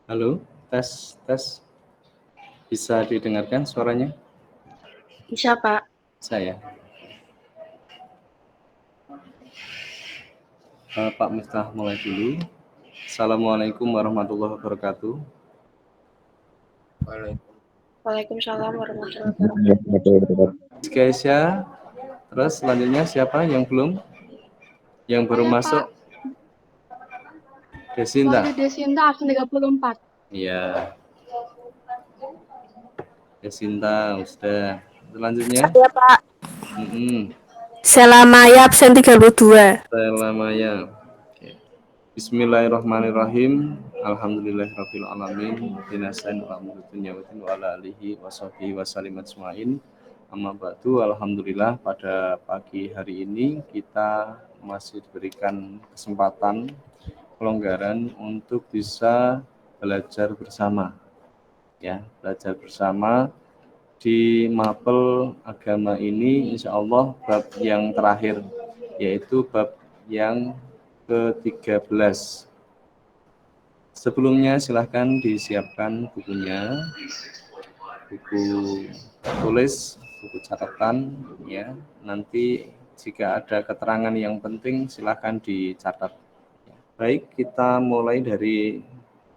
Halo, tes, tes. Bisa didengarkan suaranya? Bisa, Pak. Saya. Pak Miftah mulai dulu. Assalamualaikum warahmatullahi wabarakatuh. Waalaikumsalam warahmatullahi wabarakatuh. Keisha, terus selanjutnya siapa yang belum? Yang baru Saya, masuk? Pak. Desinta. Wahyu Desinta, absen 34. Iya. Desinta, sudah. Selanjutnya? Saya, Pak. Selamaya absen 32. Selamanya. Oke. Bismillahirrahmanirrahim. Alhamdulillahirabbil alamin. Binasain alhamdulillah wa ala alihi washabihi wasallim ajmain. Amma ba'du, alhamdulillah pada pagi hari ini kita masih diberikan kesempatan kelonggaran untuk bisa belajar bersama. Ya, belajar bersama di mapel agama ini insya Allah bab yang terakhir, yaitu bab yang ke-13. Sebelumnya silahkan disiapkan bukunya, buku tulis, buku catatan, ya. Nanti jika ada keterangan yang penting silahkan dicatat. Baik, kita mulai dari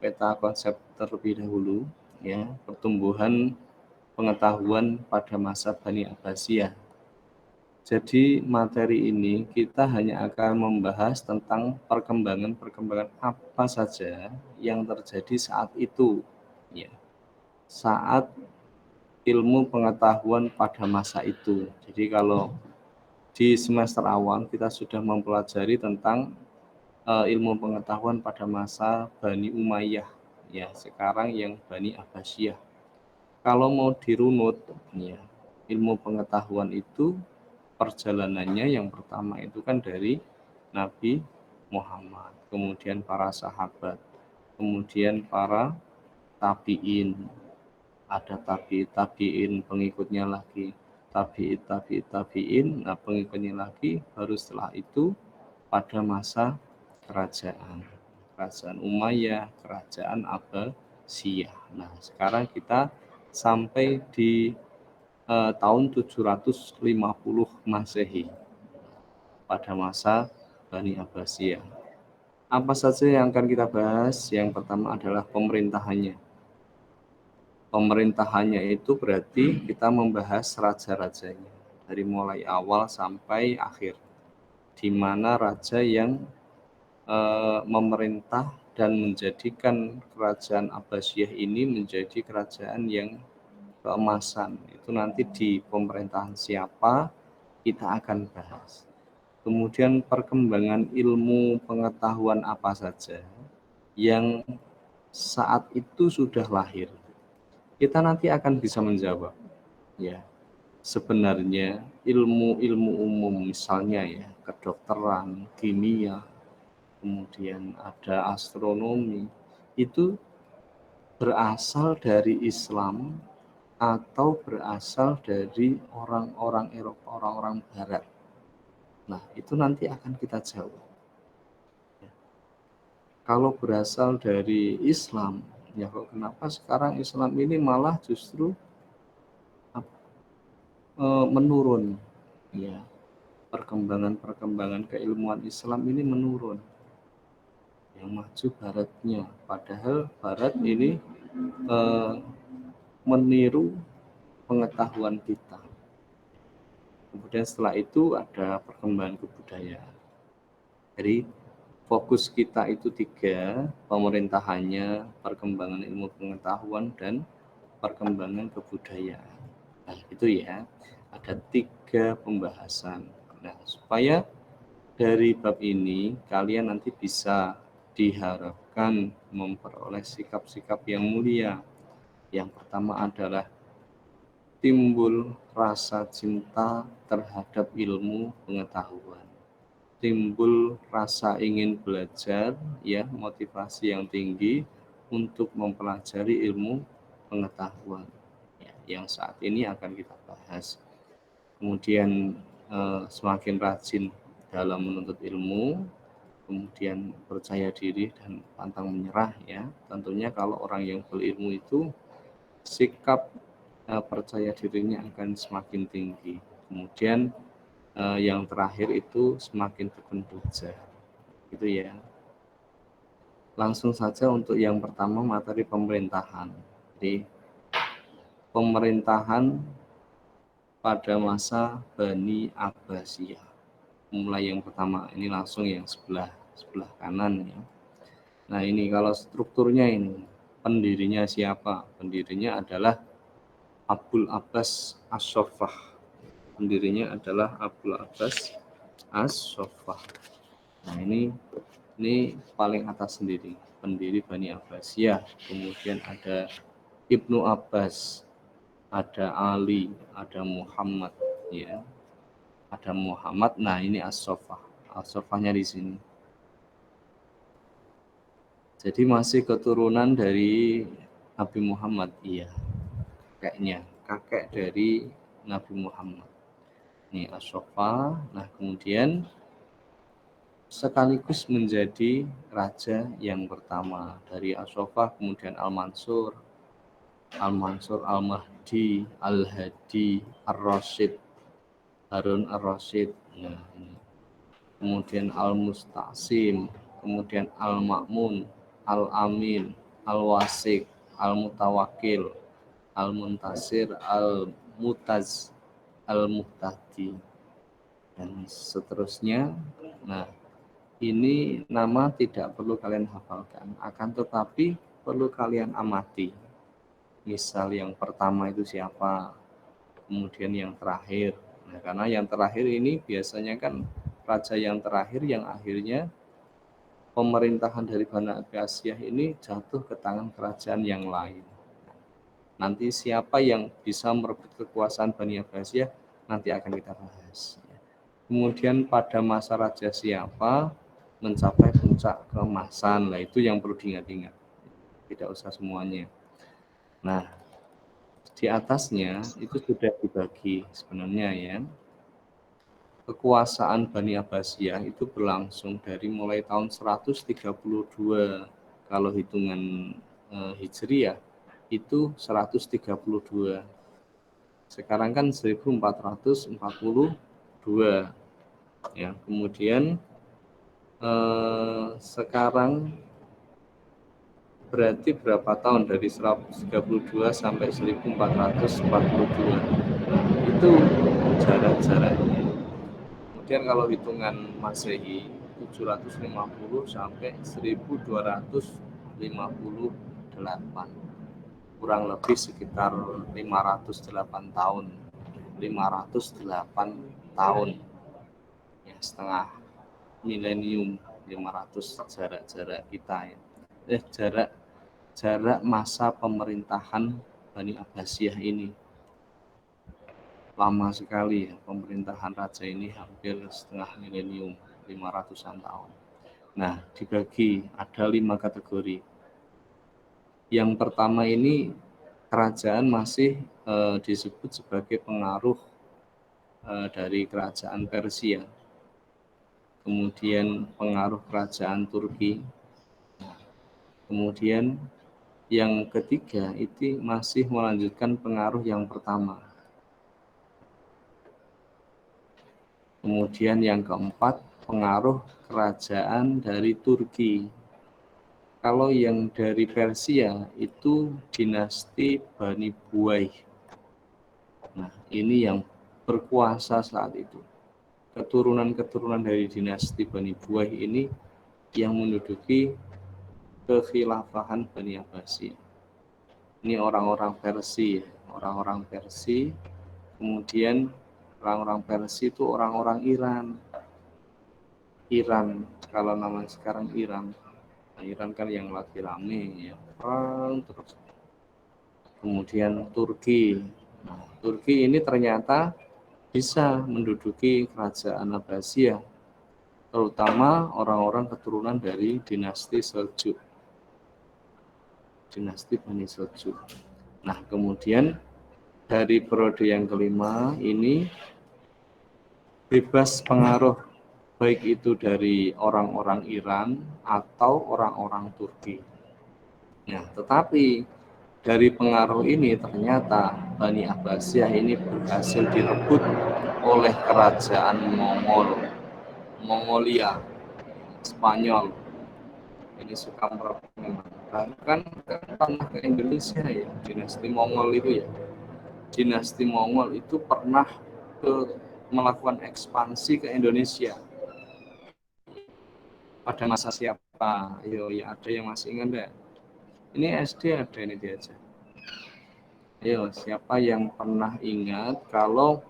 peta konsep terlebih dahulu, ya, pertumbuhan pengetahuan pada masa Bani Abbasiyah. Jadi materi ini kita hanya akan membahas tentang perkembangan apa saja yang terjadi saat itu, ya. Saat ilmu pengetahuan pada masa itu. Jadi kalau di semester awal kita sudah mempelajari tentang ilmu pengetahuan pada masa Bani Umayyah, ya, sekarang yang Bani Abbasiyah. Kalau mau dirunut, ya, ilmu pengetahuan itu perjalanannya yang pertama itu kan dari Nabi Muhammad, kemudian para sahabat, kemudian para tabi'in, ada tabi'in pengikutnya lagi, tabi'in, nah pengikutnya lagi, baru setelah itu pada masa kerajaan Umayyah, kerajaan Abbasiyah. Nah, sekarang kita sampai di tahun 750 Masehi pada masa Bani Abbasiyah. Apa saja yang akan kita bahas? Yang pertama adalah pemerintahannya. Pemerintahannya itu berarti kita membahas raja-rajanya dari mulai awal sampai akhir, di mana raja yang memerintah dan menjadikan kerajaan Abbasiyah ini menjadi kerajaan yang keemasan. Itu nanti di pemerintahan siapa kita akan bahas. Kemudian perkembangan ilmu pengetahuan apa saja yang saat itu sudah lahir. Kita nanti akan bisa menjawab, ya. Sebenarnya ilmu-ilmu umum misalnya, ya, kedokteran, kimia, kemudian ada astronomi, itu berasal dari Islam atau berasal dari orang-orang Eropa, orang-orang Barat. Nah, itu nanti akan kita jawab. Kalau berasal dari Islam, ya kok kenapa sekarang Islam ini malah justru menurun, ya, perkembangan keilmuan Islam ini menurun, yang maju Baratnya, padahal Barat ini meniru pengetahuan kita. Kemudian setelah itu ada perkembangan kebudayaan. Jadi fokus kita itu 3, pemerintahannya, perkembangan ilmu pengetahuan, dan perkembangan kebudayaan. Nah, itu ya, ada 3 pembahasan. Nah, supaya dari bab ini kalian nanti bisa diharapkan memperoleh sikap-sikap yang mulia. Yang pertama adalah timbul rasa cinta terhadap ilmu pengetahuan, timbul rasa ingin belajar, ya, motivasi yang tinggi untuk mempelajari ilmu pengetahuan, ya, yang saat ini akan kita bahas. Kemudian semakin rajin dalam menuntut ilmu, kemudian percaya diri dan pantang menyerah ya. Tentunya kalau orang yang berilmu itu sikap percaya dirinya akan semakin tinggi. Kemudian yang terakhir itu semakin tekun bekerja. Gitu ya. Langsung saja untuk yang pertama materi pemerintahan. Jadi pemerintahan pada masa Bani Abbasiyah. Mulai yang pertama ini langsung yang sebelah kanan ya. Nah ini kalau strukturnya ini pendirinya siapa? Pendirinya adalah Abul Abbas As-Soffah. Pendirinya adalah Abul Abbas As-Soffah. Nah ini paling atas sendiri, pendiri Bani Abbasiyah. Kemudian ada Ibnu Abbas, ada Ali, ada Muhammad ya. Ada Muhammad. Nah, ini As-Soffah. As-Soffahnya di sini. Jadi masih keturunan dari Nabi Muhammad, iya. Kakeknya, kakek dari Nabi Muhammad. Ini As-Soffah. Nah, kemudian sekaligus menjadi raja yang pertama dari As-Soffah, kemudian Al-Mansur, Al-Mahdi, Al-Hadi, Ar-Rasyid, Harun Ar-Rasyid. Nah, ini. Kemudian Al-Musta'sim, kemudian Al-Ma'mun, Al-Amin, Al-Wasik, Al-Mutawakil, Al-Muntasir, Al-Mutaz, Al-Muhtadi, dan seterusnya. Nah, ini nama tidak perlu kalian hafalkan, akan tetapi perlu kalian amati. Misal yang pertama itu siapa, kemudian yang terakhir. Nah, karena yang terakhir ini biasanya kan raja yang terakhir yang akhirnya pemerintahan dari Bani Abbasiyah ini jatuh ke tangan kerajaan yang lain. Nanti siapa yang bisa merebut kekuasaan Bani Abbasiyah nanti akan kita bahas. Kemudian pada masa raja siapa mencapai puncak keemasan, nah itu yang perlu diingat-ingat. Tidak usah semuanya. Nah, di atasnya itu sudah dibagi sebenarnya ya. Kekuasaan Bani Abbasiyah itu berlangsung dari mulai tahun 132 kalau hitungan Hijriyah itu 132. Sekarang kan 1442 ya. Kemudian sekarang berarti berapa tahun dari 132 sampai 1442. Itu jarak-jaraknya. Kemudian kalau hitungan Masehi 750 sampai 1258, kurang lebih sekitar 508 tahun. 508 tahun ya, setengah milenium, 500 jarak kita ya. Jarak masa pemerintahan Bani Abbasiyah ini lama sekali ya, pemerintahan raja ini hampir setengah milenium, 500-an tahun. Nah, dibagi ada 5 kategori. Yang pertama ini kerajaan masih disebut sebagai pengaruh dari kerajaan Persia. Kemudian pengaruh kerajaan Turki. Nah, kemudian yang ketiga itu masih melanjutkan pengaruh yang pertama. Kemudian yang keempat, pengaruh kerajaan dari Turki. Kalau yang dari Persia itu dinasti Bani Buaih. Nah, ini yang berkuasa saat itu. Keturunan-keturunan dari dinasti Bani Buaih ini yang menduduki kekhilafahan Bani Abbasiyah. Ini orang-orang Persia, orang-orang Persia. Kemudian orang-orang Persia itu orang-orang Iran, kalau nama sekarang Iran. Nah, Iran kan yang lagi rame ya, perang terus. Kemudian Turki. Nah, Turki ini ternyata bisa menduduki kerajaan Abbasiyah, terutama orang-orang keturunan dari dinasti Seljuk, dinasti Bani Seljuk. Nah, kemudian dari periode yang kelima ini bebas pengaruh baik itu dari orang-orang Iran atau orang-orang Turki. Nah, tetapi dari pengaruh ini ternyata Bani Abbasiyah ini berhasil direbut oleh kerajaan Mongolia, Spanyol. Ini suka merebut memang. Bahkan pernah ke Indonesia ya, dinasti Mongol itu ya. Dinasti Mongol itu pernah melakukan ekspansi ke Indonesia. Pada masa siapa? Ayo, ya ada yang masih ingat enggak? Ini SD ada ini diajak. Ayo, siapa yang pernah ingat kalau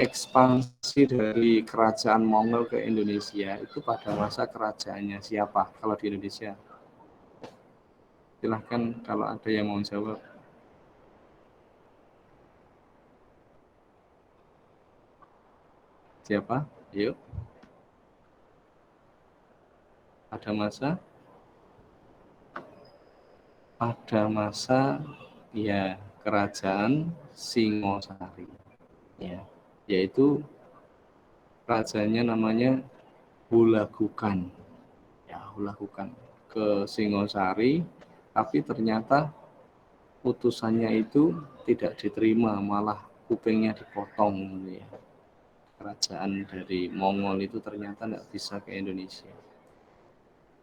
ekspansi dari kerajaan Mongol ke Indonesia itu pada masa kerajaannya siapa kalau di Indonesia? Silahkan kalau ada yang mau jawab. Siapa? Ayo. Pada masa ya kerajaan Singosari. Ya, yaitu rajanya namanya Hulagukan. Ya, Hulagukan ke Singosari, tapi ternyata putusannya itu tidak diterima, malah kupingnya dipotong gitu ya. Kerajaan dari Mongol itu ternyata tidak bisa ke Indonesia.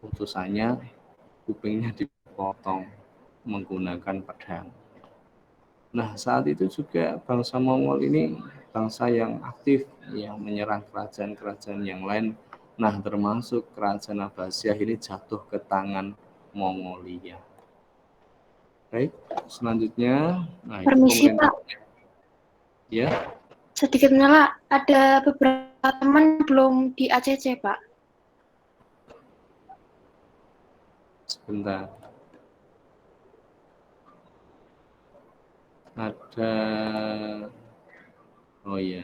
Putusannya kupingnya dipotong menggunakan pedang. Nah, saat itu juga bangsa Mongol ini bangsa yang aktif yang menyerang kerajaan-kerajaan yang lain. Nah, termasuk kerajaan Abbasiyah ini jatuh ke tangan Mongolia. Baik, selanjutnya, nah itu Permisi pemerintah. Pak, Ya, sedikit menyela, ada beberapa teman belum di ACC Pak. sebentar. Ada, oh iya.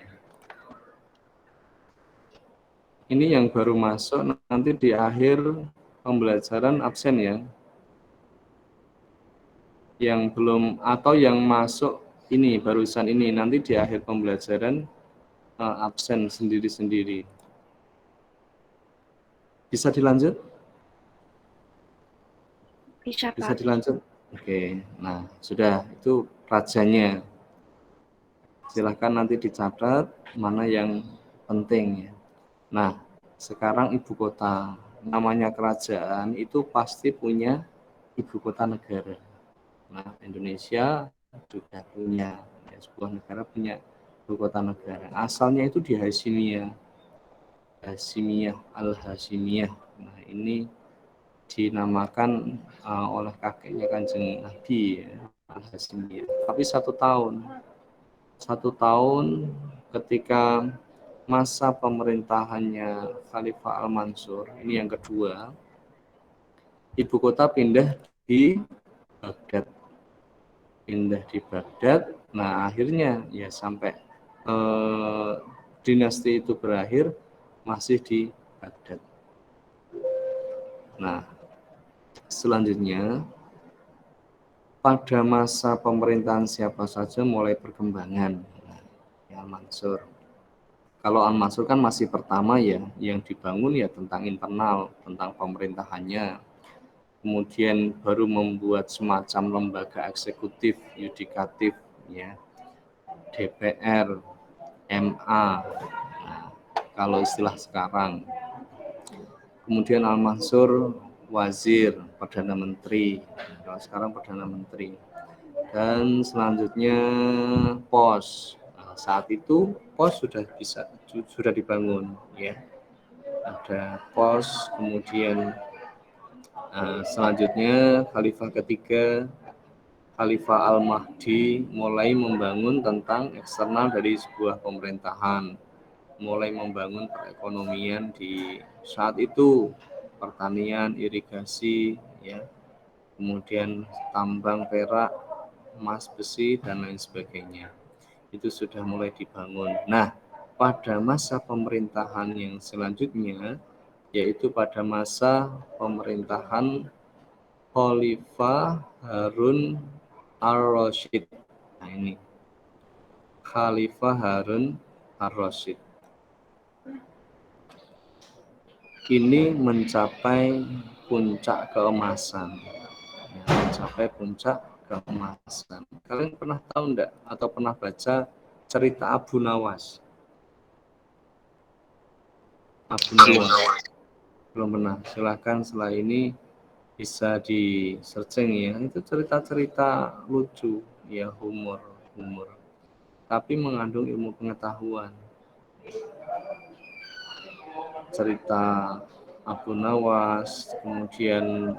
Ini yang baru masuk nanti di akhir pembelajaran absen ya. Yang belum atau yang masuk ini barusan ini nanti di akhir pembelajaran absen sendiri-sendiri. Bisa dilanjut? Bisa Bisa Pak. dilanjut? Oke, nah sudah itu rajanya. Silahkan nanti dicatat mana yang penting ya. Nah, sekarang ibu kota. Namanya kerajaan itu pasti punya ibu kota negara. Nah, Indonesia juga punya ya, sebuah negara punya ibu kota negara. Asalnya itu di Hasimiyah. Hasimiyah, Al-Hasimiyah. Nah, ini dinamakan oleh kakeknya Kanjeng Nabi ya, Al-Hasimiyah. Tapi satu tahun ketika masa pemerintahannya Khalifah Al-Mansur, ini yang kedua, ibu kota pindah di Baghdad. Pindah di Baghdad, nah akhirnya ya sampai dinasti itu berakhir masih di Baghdad. Nah, selanjutnya pada masa pemerintahan siapa saja mulai perkembangan ya Mansur. Kalau Al-Mansur kan masih pertama ya, yang dibangun ya tentang internal, tentang pemerintahannya. Kemudian baru membuat semacam lembaga eksekutif, yudikatif, ya, DPR, MA, nah, kalau istilah sekarang. Kemudian Al-Mansur wazir, perdana menteri, kalau sekarang perdana menteri. Dan selanjutnya pos. Nah, saat itu pos sudah dibangun ya. Ada pos, kemudian selanjutnya Khalifah ketiga Khalifah Al-Mahdi mulai membangun tentang eksternal dari sebuah pemerintahan, mulai membangun perekonomian di saat itu, pertanian, irigasi ya, kemudian tambang perak, emas, besi, dan lain sebagainya. Itu sudah mulai dibangun. Nah, pada masa pemerintahan yang selanjutnya, yaitu pada masa pemerintahan Khalifah Harun Ar-Rasyid. Nah ini, Khalifah Harun Ar-Rasyid. ini mencapai puncak keemasan. Ya, mencapai puncak keemasan. Kalian pernah tahu enggak atau pernah baca cerita Abu Nawas? Abu Nawas. Belum pernah. Silahkan setelah ini bisa di searching ya. Itu cerita-cerita lucu, ya humor. Tapi mengandung ilmu pengetahuan. Cerita Abu Nawas, kemudian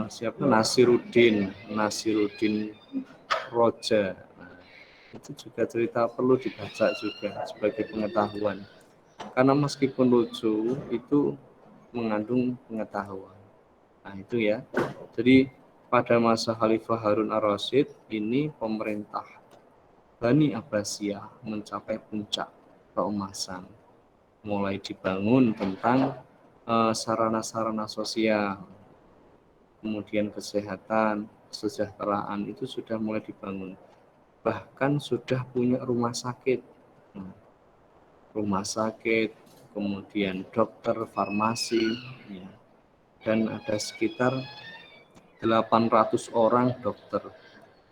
siapa Nasiruddin Roja. Nah, itu juga cerita perlu dibaca juga sebagai pengetahuan. Karena meskipun lucu, itu mengandung pengetahuan. Nah, itu ya. Jadi pada masa Khalifah Harun ar-Rasyid ini pemerintah Bani Abbasiyah mencapai puncak keemasan. Mulai dibangun tentang sarana-sarana sosial, kemudian kesehatan, kesejahteraan itu sudah mulai dibangun. Bahkan sudah punya rumah sakit. Rumah sakit, kemudian dokter, farmasi, ya. Dan ada sekitar 800 orang dokter.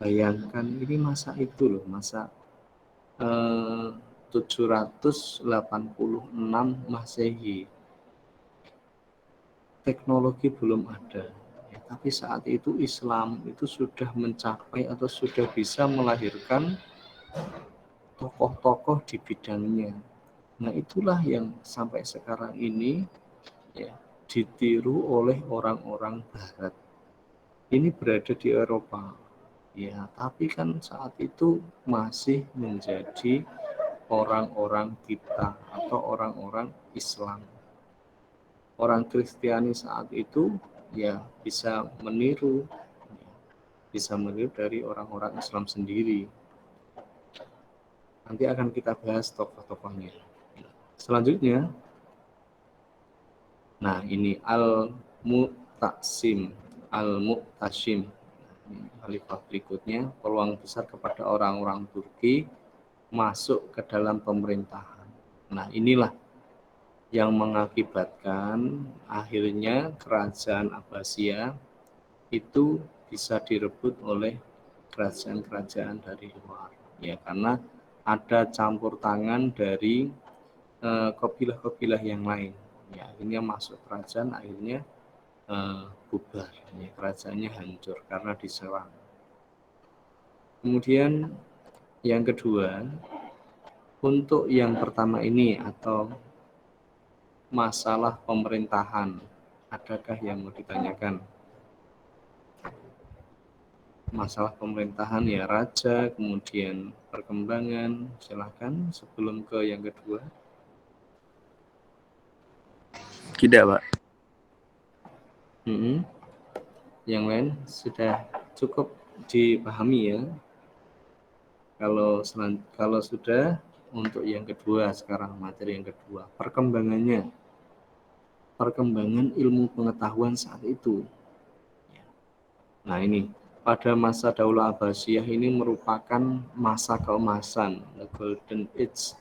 Bayangkan ini masa itu loh, masa 786 Masehi. Teknologi belum ada. Ya, tapi saat itu Islam itu sudah mencapai atau sudah bisa melahirkan tokoh-tokoh di bidangnya. Nah, itulah yang sampai sekarang ini ya ditiru oleh orang-orang barat. Ini berada di Eropa. Ya, tapi kan saat itu masih menjadi orang-orang kita atau orang-orang Islam. Orang Kristiani saat itu ya bisa meniru dari orang-orang Islam sendiri. Nanti akan kita bahas tokoh-tokohnya. Selanjutnya, nah ini Al-Mu'tasim, khalifah berikutnya, peluang besar kepada orang-orang Turki masuk ke dalam pemerintahan. Nah, inilah yang mengakibatkan akhirnya kerajaan Abbasiyah itu bisa direbut oleh kerajaan-kerajaan dari luar. Ya, karena ada campur tangan dari kabilah-kabilah yang lain. Ya, akhirnya masuk kerajaan, akhirnya bubar. Ya, kerajaannya hancur karena diserang. Kemudian yang kedua, untuk yang pertama ini atau masalah pemerintahan, adakah yang mau ditanyakan? Masalah pemerintahan ya raja, kemudian perkembangan, silahkan sebelum ke yang kedua. Tidak, Pak. Yang lain sudah cukup dipahami ya. Kalau sudah, untuk yang kedua sekarang materi yang kedua, perkembangan ilmu pengetahuan saat itu. Nah, ini pada masa Daulah Abbasiyah ini merupakan masa keemasan, the golden age.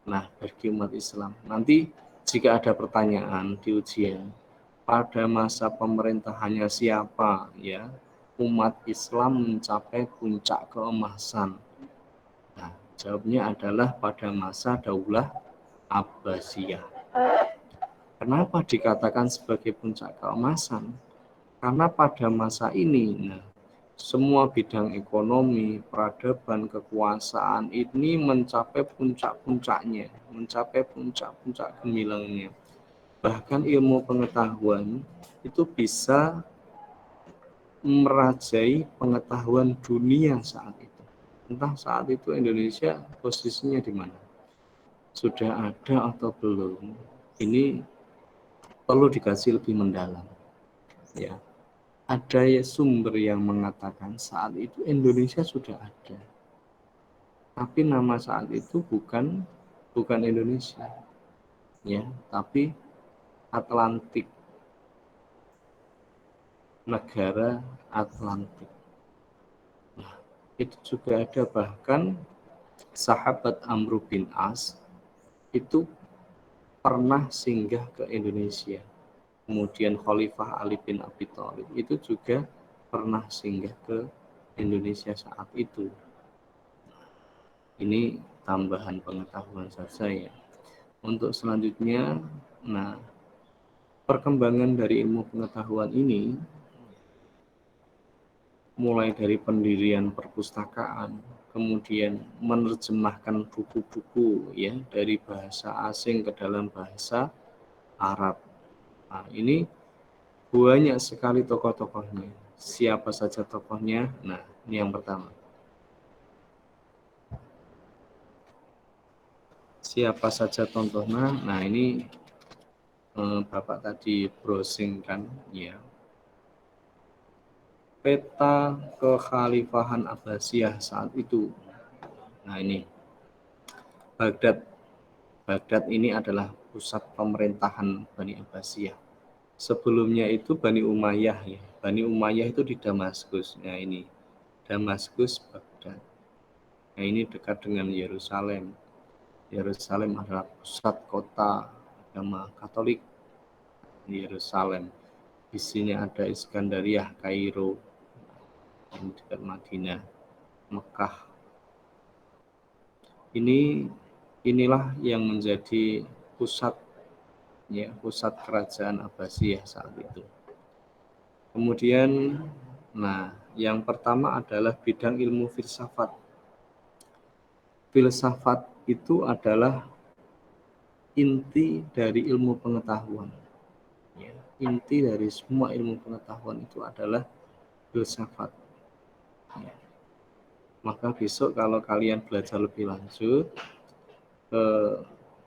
Nah, bagi umat Islam. Nanti jika ada pertanyaan di ujian, pada masa pemerintahannya siapa ya umat Islam mencapai puncak keemasan? Nah, jawabnya adalah pada masa Daulah Abbasiyah. Kenapa dikatakan sebagai puncak keemasan? Karena pada masa ini, semua bidang ekonomi, peradaban, kekuasaan ini mencapai puncak-puncaknya, mencapai puncak-puncak gemilangnya. Bahkan ilmu pengetahuan itu bisa merajai pengetahuan dunia saat itu. Entah saat itu Indonesia posisinya di mana, sudah ada atau belum, ini perlu dikaji lebih mendalam. Ya, ada sumber yang mengatakan saat itu Indonesia sudah ada, tapi nama saat itu bukan Indonesia, ya, tapi Atlantik, negara Atlantik. Nah, itu juga ada, bahkan sahabat Amr bin As itu pernah singgah ke Indonesia. Kemudian Khalifah Ali bin Abi Thalib itu juga pernah singgah ke Indonesia saat itu. Ini tambahan pengetahuan saja ya. Untuk selanjutnya, nah perkembangan dari ilmu pengetahuan ini mulai dari pendirian perpustakaan, kemudian menerjemahkan buku-buku ya dari bahasa asing ke dalam bahasa Arab. Nah, ini banyak sekali tokoh-tokohnya. Siapa saja tokohnya? Nah, ini yang pertama. Siapa saja contohnya? Nah, ini Bapak tadi browsing kan, ya. Peta kekhalifahan Abbasiyah saat itu. Nah, ini Baghdad. Baghdad ini adalah pusat pemerintahan Bani Abbasiyah. Sebelumnya itu Bani Umayyah ya. Bani Umayyah itu di Damaskus. Nah, ini Damaskus, Baghdad. Nah, ini dekat dengan Yerusalem. Yerusalem adalah pusat kota agama Katolik di Yerusalem. Di sini ada Iskandariah, Kairo, yang dekat Madinah, Mekah. Inilah yang menjadi pusat kerajaan Abbasiyah saat itu. Kemudian, nah, yang pertama adalah bidang ilmu filsafat. Filsafat itu adalah inti dari ilmu pengetahuan. Ya, inti dari semua ilmu pengetahuan itu adalah filsafat. Ya. Maka besok kalau kalian belajar lebih lanjut ke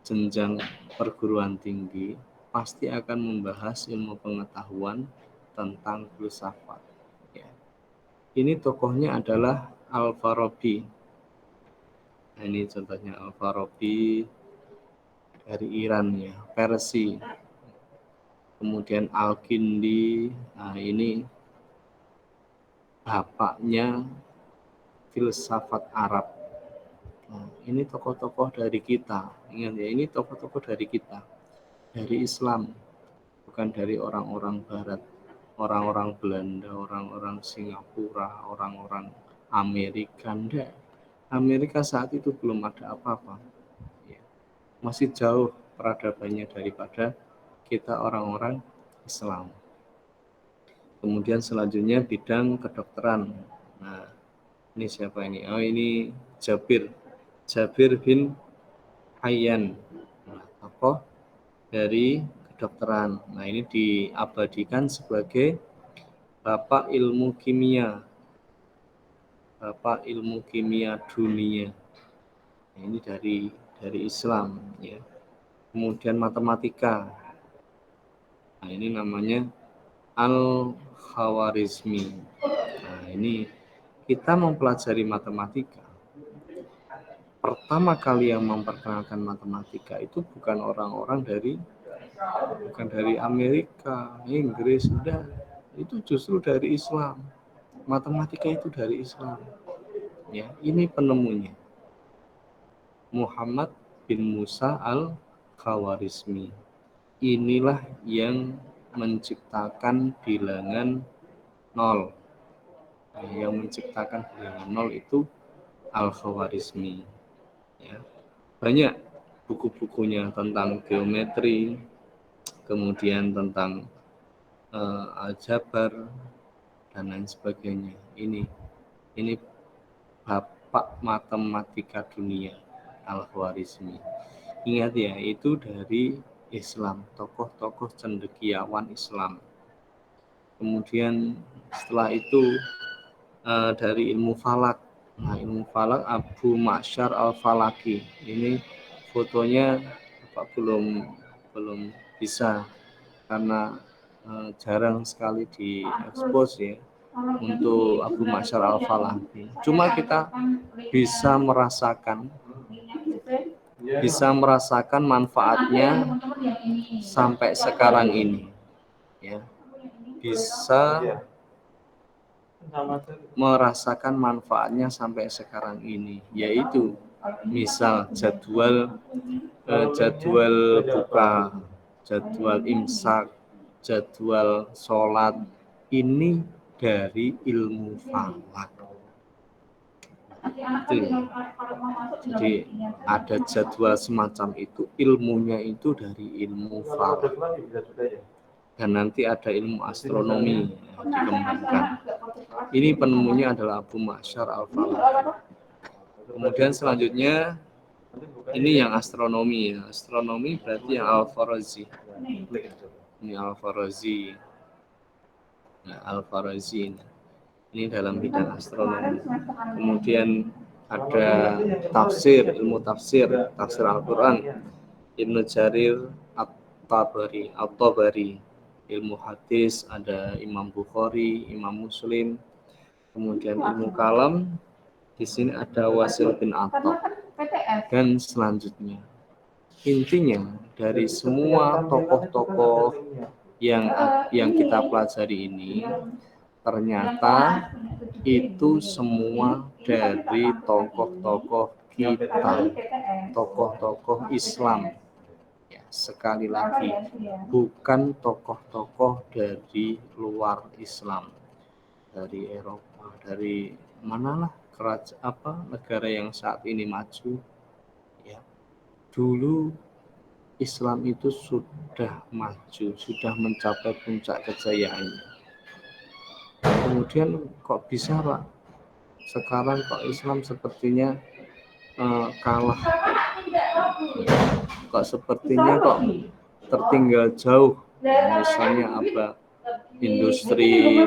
jenjang perguruan tinggi, pasti akan membahas ilmu pengetahuan tentang filsafat. Ya. Ini tokohnya adalah Al-Farabi. Nah, ini contohnya Al-Farabi dari Iran ya, Persia. Kemudian Al-Kindi, nah ini bapaknya filsafat Arab. Nah, ini tokoh-tokoh dari kita. Ingat ya, ini tokoh-tokoh dari kita, dari Islam, bukan dari orang-orang Barat, orang-orang Belanda, orang-orang Singapura, orang-orang Amerika. Enggak. Amerika saat itu belum ada apa-apa. Ya. Masih jauh peradabannya daripada kita orang-orang Islam. Kemudian selanjutnya bidang kedokteran. Nah, ini siapa ini? Oh, ini Jabir bin Hayyan. Nah, tokoh dari kedokteran. Nah, ini diabadikan sebagai Bapak Ilmu Kimia. Bapak Ilmu Kimia Dunia. Nah, ini dari Islam ya. Kemudian matematika. Nah, ini namanya Al-Khawarizmi. Nah, ini kita mempelajari matematika. Pertama kali yang memperkenalkan matematika itu bukan orang-orang dari Amerika, Inggris, sudah. Itu justru dari Islam. Matematika itu dari Islam. Ya, ini penemunya. Muhammad bin Musa Al-Khawarizmi. Inilah yang menciptakan bilangan 0. Yang menciptakan bilangan 0 itu Al-Khawarizmi. Ya. Banyak buku-bukunya tentang geometri, kemudian tentang aljabar dan lain sebagainya. Ini bapak matematika dunia, Al-Khawarizmi. Ingat ya, itu dari Islam, tokoh-tokoh cendekiawan Islam. Kemudian setelah itu dari ilmu falak. Nah, ilmu falak Abu Ma'syar Al-Falaki. Ini fotonya Bapak belum bisa karena jarang sekali diekspos ya untuk Abu Ma'syar Al-Falaki. Cuma kita bisa merasakan manfaatnya sampai sekarang ini. Ya. Bisa merasakan manfaatnya sampai sekarang ini, yaitu Misal jadwal buka, jadwal imsak, jadwal sholat, ini dari ilmu falak. Itu. Jadi ada jadwal semacam itu, ilmunya itu dari ilmu falak. Dan nanti ada ilmu astronomi yang dikembangkan. Ini penemunya adalah Abu Ma'syar al-Falaki. Kemudian selanjutnya ini yang astronomi ya. Astronomi berarti yang Al-Farazi. Ini Al-Farazi. Nah, Al-Farazi ini dalam bidang astronomi. Kemudian ada tafsir, ilmu tafsir Al-Quran. Ibnu Jarir At-Tabari. Ilmu hadis ada Imam Bukhari, Imam Muslim. Kemudian ilmu kalam, di sini ada Wasil bin Atta. Dan selanjutnya, intinya dari semua tokoh-tokoh yang kita pelajari ini, ternyata itu semua dari tokoh-tokoh kita, tokoh-tokoh Islam. Ya, sekali lagi, bukan tokoh-tokoh dari luar Islam, dari Eropa, dari manalah negara yang saat ini maju. Ya, dulu Islam itu sudah maju, sudah mencapai puncak kejayaannya. Kemudian kok bisa, Pak? Sekarang kok Islam sepertinya kalah, kok sepertinya kok tertinggal jauh. Misalnya apa, industri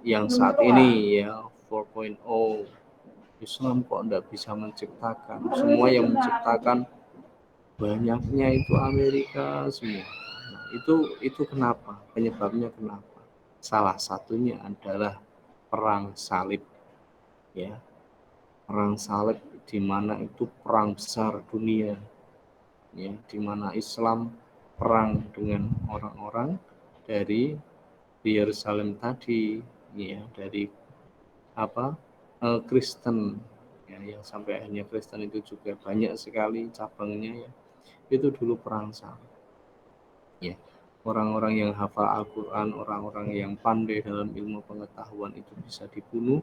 yang saat ini ya 4.0, Islam kok tidak bisa menciptakan. Semua yang menciptakan banyaknya itu Amerika semua. Nah, itu kenapa? Penyebabnya kenapa? Salah satunya adalah perang salib. Ya, perang salib di mana itu perang besar dunia. Ya, di mana Islam perang dengan orang-orang dari Yerusalem tadi, ya, dari Kristen, ya, yang sampai akhirnya Kristen itu juga banyak sekali cabangnya, ya. Itu dulu perang salib. Ya, orang-orang yang hafal Al-Quran, orang-orang yang pandai dalam ilmu pengetahuan itu bisa dibunuh.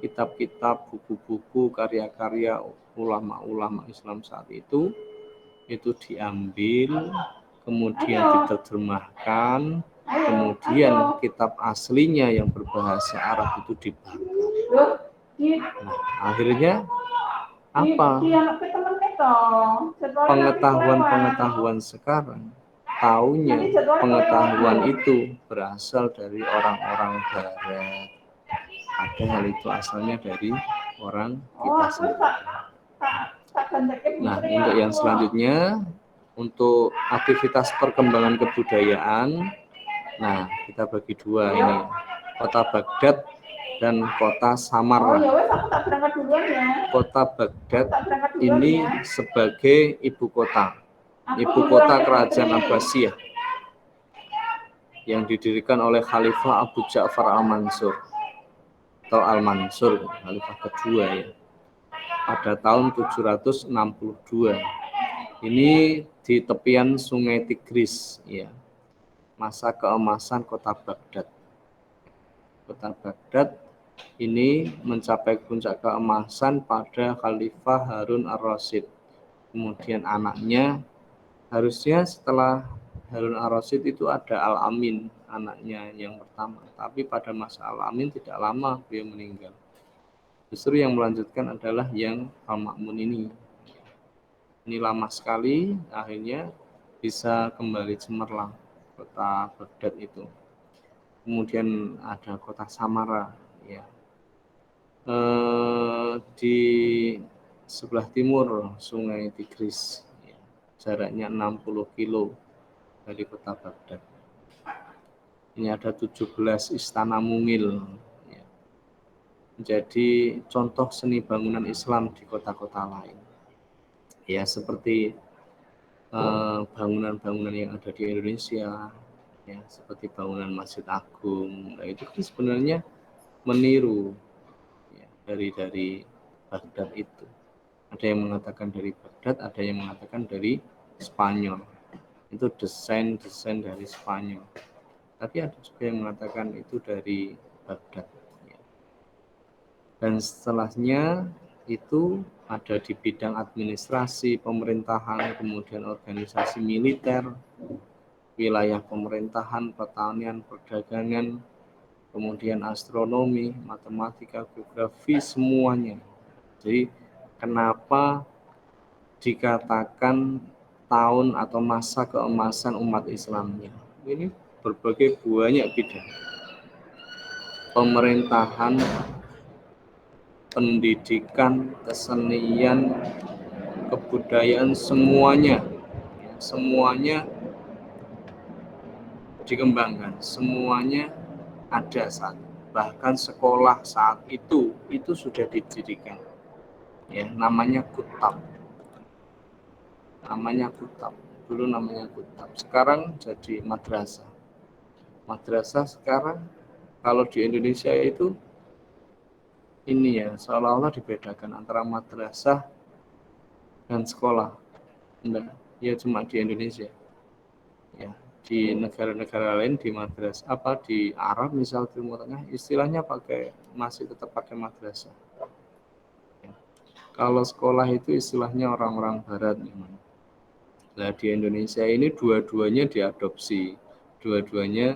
Kitab-kitab, buku-buku, karya-karya ulama-ulama Islam saat itu diambil, kemudian diterjemahkan, kemudian kitab aslinya yang berbahasa Arab itu dibakar. Nah, akhirnya apa? Pengetahuan sekarang, taunya pengetahuan itu berasal dari orang-orang Barat. Padahal itu asalnya dari orang kita sendiri. Nah, untuk yang selanjutnya, untuk aktivitas perkembangan kebudayaan, nah, kita bagi dua ini, kota Baghdad dan kota Samarra. Kota Baghdad ini sebagai ibu kota kerajaan Abbasiyah yang didirikan oleh Khalifah Abu Ja'far al-Mansur atau Al-Mansur, Khalifah kedua, ya, pada tahun 762. Ini di tepian Sungai Tigris, ya. Masa keemasan kota Baghdad. Kota Baghdad ini mencapai puncak keemasan pada Khalifah Harun ar-Rasyid. Kemudian anaknya, harusnya setelah Harun ar-Rasyid itu ada Al-Amin, anaknya yang pertama. Tapi pada masa Al-Amin tidak lama beliau meninggal. Justru yang melanjutkan adalah yang Al-Ma'mun ini. Ini lama sekali, akhirnya bisa kembali cemerlang kota Baghdad itu. Kemudian ada kota Samarra, ya. Di sebelah timur Sungai Tigris, ya. Jaraknya 60 kilo dari kota Baghdad. Ini ada 17 istana mungil, ya. Menjadi contoh seni bangunan Islam di kota-kota lain. Ya, seperti bangunan-bangunan yang ada di Indonesia, ya, seperti bangunan Masjid Agung. Nah, itu sebenarnya meniru, ya, dari Baghdad itu. Ada yang mengatakan dari Baghdad, ada yang mengatakan dari Spanyol. Itu desain dari Spanyol. Tapi ada juga yang mengatakan itu dari Baghdad. Dan setelahnya itu ada di bidang administrasi, pemerintahan, kemudian organisasi militer, wilayah pemerintahan, pertanian, perdagangan, kemudian astronomi, matematika, geografi, semuanya. Jadi kenapa dikatakan tahun atau masa keemasan umat Islamnya? Ini berbagai banyak bidang. Pemerintahan, pendidikan, kesenian, kebudayaan, semuanya dikembangkan, semuanya ada bahkan sekolah saat itu sudah didirikan, ya, namanya kutab, dulu namanya kutab, sekarang jadi madrasah. Sekarang kalau di Indonesia itu ini ya, seolah-olah dibedakan antara madrasah dan sekolah. Enggak, ya cuma di Indonesia. Ya, di negara-negara lain di madrasah di Arab misal Timur Tengah istilahnya masih tetap pakai madrasah. Ya. Kalau sekolah itu istilahnya orang-orang barat memang. Nah, di Indonesia ini dua-duanya diadopsi, dua-duanya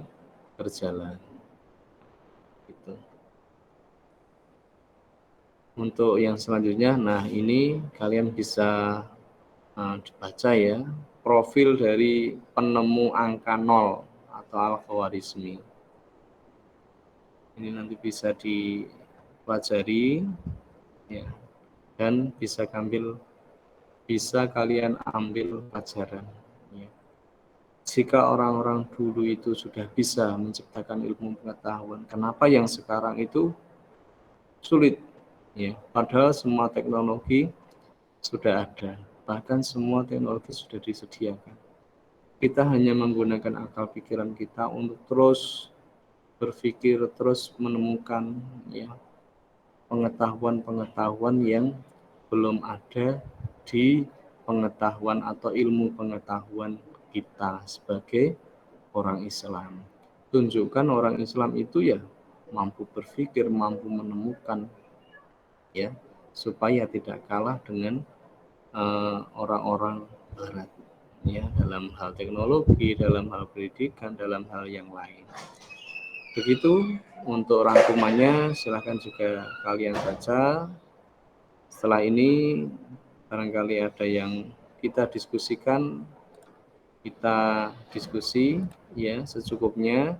berjalan. Gitu. Untuk yang selanjutnya, nah ini kalian bisa dibaca ya, profil dari penemu angka 0 atau Al-Khawarizmi. Ini nanti bisa dipelajari ya, dan bisa kalian ambil pelajaran ya. Jika orang-orang dulu itu sudah bisa menciptakan ilmu pengetahuan, kenapa yang sekarang itu sulit? Ya, padahal semua teknologi sudah ada, bahkan semua teknologi sudah disediakan. Kita hanya menggunakan akal pikiran kita untuk terus berpikir, terus menemukan ya pengetahuan-pengetahuan yang belum ada di pengetahuan atau ilmu pengetahuan kita sebagai orang Islam. Tunjukkan orang Islam itu ya mampu berpikir, mampu menemukan, ya, supaya tidak kalah dengan orang-orang Barat, ya, dalam hal teknologi, dalam hal pendidikan, dalam hal yang lain. Begitu untuk rangkumannya, silahkan juga kalian baca. Setelah ini barangkali ada yang kita diskusi ya secukupnya.